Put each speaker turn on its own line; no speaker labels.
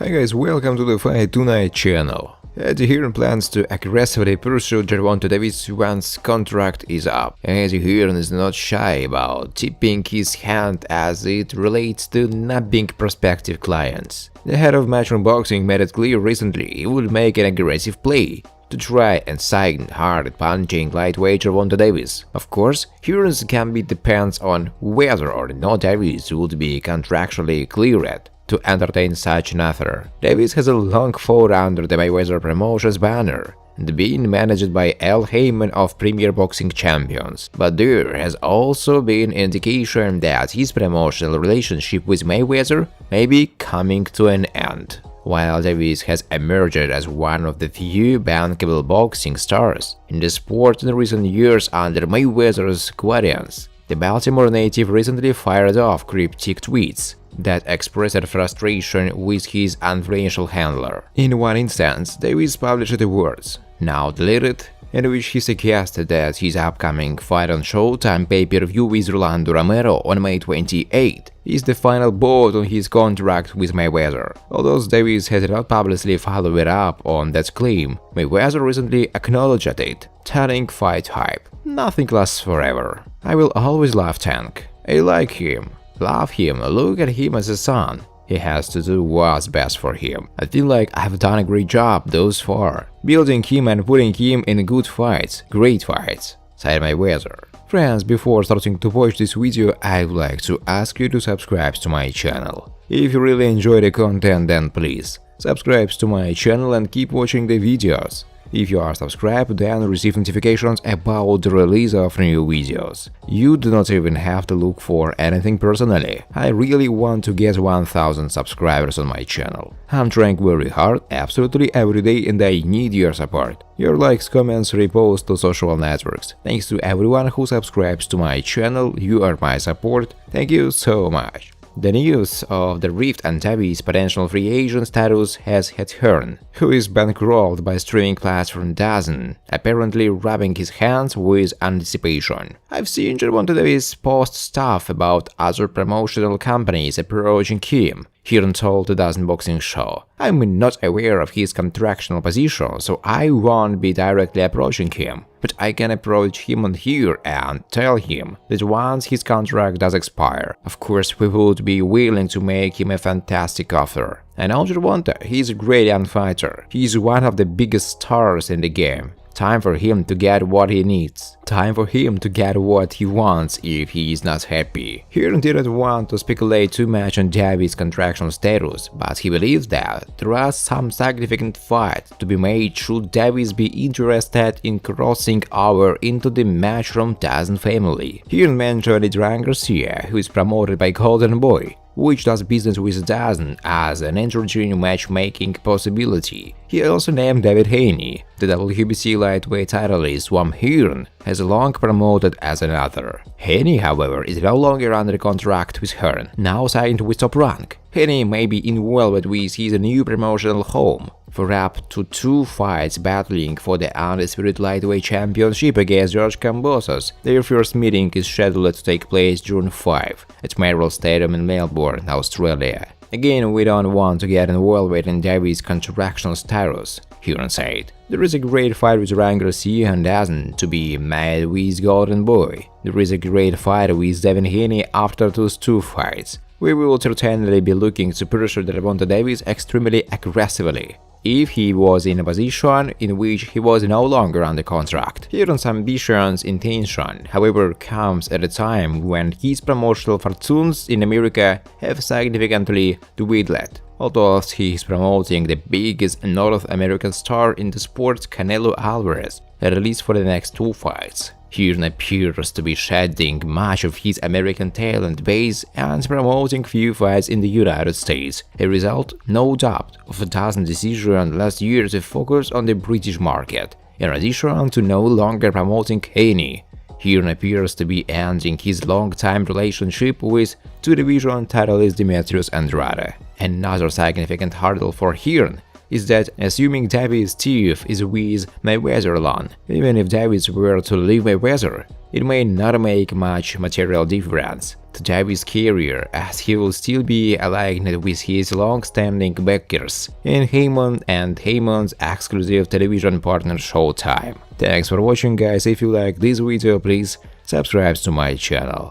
Hi guys, welcome to the Fight Tonight channel. Eddie Hearn plans to aggressively pursue Gervonta Davis once contract is up. Eddie Hearn is not shy about tipping his hand as it relates to nabbing prospective clients. The head of Matchroom Boxing made it clear recently he would make an aggressive play to try and sign hard-punching lightweight Gervonta Davis. Of course, Hearn's gambit depends on whether or not Davis would be contractually cleared to entertain such an offer. Davis has a long fought under the Mayweather Promotions banner and being managed by Haymon of Premier Boxing Champions. But there has also been indication that his promotional relationship with Mayweather may be coming to an end. While Davis has emerged as one of the few bankable boxing stars in the sport in recent years under Mayweather's guidance, the Baltimore native recently fired off cryptic tweets that expressed frustration with his influential handler. In one instance, Davis published the words, now deleted, in which he suggested that his upcoming fight on Showtime Pay-Per-View with Rolando Romero on May 28 is the final bout on his contract with Mayweather. Although Davis has not publicly followed up on that claim, Mayweather recently acknowledged it, telling Fight Hype, "Nothing lasts forever. I will always love Tank. I like him. Love him, look at him as a son. He has to do what's best for him. I feel like I've done a great job thus far, building him and putting him in good fights, great fights," said Mayweather. Friends, before starting to watch this video, I would like to ask you to subscribe to my channel. If you really enjoy the content, then please subscribe to my channel and keep watching the videos. If you are subscribed, then receive notifications about the release of new videos. You do not even have to look for anything personally. I really want to get 1000 subscribers on my channel. I'm trying very hard, absolutely every day, and I need your support. Your likes, comments, reposts to social networks. Thanks to everyone who subscribes to my channel, you are my support. Thank you so much. The news of the rift and Davis' potential free agent status has hit Hearn, who is bankrolled by streaming platform DAZN, apparently rubbing his hands with anticipation. I've seen Gervonta Davis post stuff about other promotional companies approaching him, Hearn told the DAZN boxing show. "I'm not aware of his contractual position, so I won't be directly approaching him. But I can approach him on here and tell him that once his contract does expire, of course we would be willing to make him a fantastic offer. I know Gervonta, he's a great young fighter. He's one of the biggest stars in the game. Time for him to get what he needs. Time for him to get what he wants if he is not happy." Hearn didn't want to speculate too much on Davis' contractual status, but he believes that there are some significant fights to be made should Davis be interested in crossing over into the Matchroom DAZN family. Hearn mentioned Adrian Garcia, who is promoted by Golden Boy, which does business with DAZN, as an entertaining matchmaking possibility. He also named David Haney, the WBC lightweight titleist whom Hearn has long promoted as another. Haney, however, is no longer under contract with Hearn, now signed with Top Rank. Haney may be involved with his new promotional home for up to 2 fights, battling for the undisputed lightweight championship against Kambosos. Their first meeting is scheduled to take place June 5 at Mayweather Stadium in Melbourne, Australia. "Again, we don't want to get involved in Davis' contractual status," Hearn said. "There is a great fight with Adrian Garcia and DAZN to be made with Golden Boy. There is a great fight with Devin Haney after those 2 fights. We will certainly be looking to pursue Gervonta Davis extremely aggressively if he was in a position in which he was no longer under contract." Hearn's ambitions intention, however, comes at a time when his promotional fortunes in America have significantly dwindled. Although he is promoting the biggest North American star in the sport, Canelo Alvarez, released for the next 2 fights, Hearn appears to be shedding much of his American talent base and promoting few fights in the United States, a result, no doubt, of a DAZN decision last year to focus on the British market. In addition to no longer promoting Haney, Hearn appears to be ending his long-time relationship with 2-division titleist Demetrius Andrade. Another significant hurdle for Hearn is that assuming Davis' teeth is with Mayweather alone, even if Davis were to leave Mayweather, it may not make much material difference to Davis' career, as he will still be aligned with his long-standing backers in Haymon and Haymon's exclusive television partner Showtime. Thanks for watching, guys. If you like this video, please subscribe to my channel.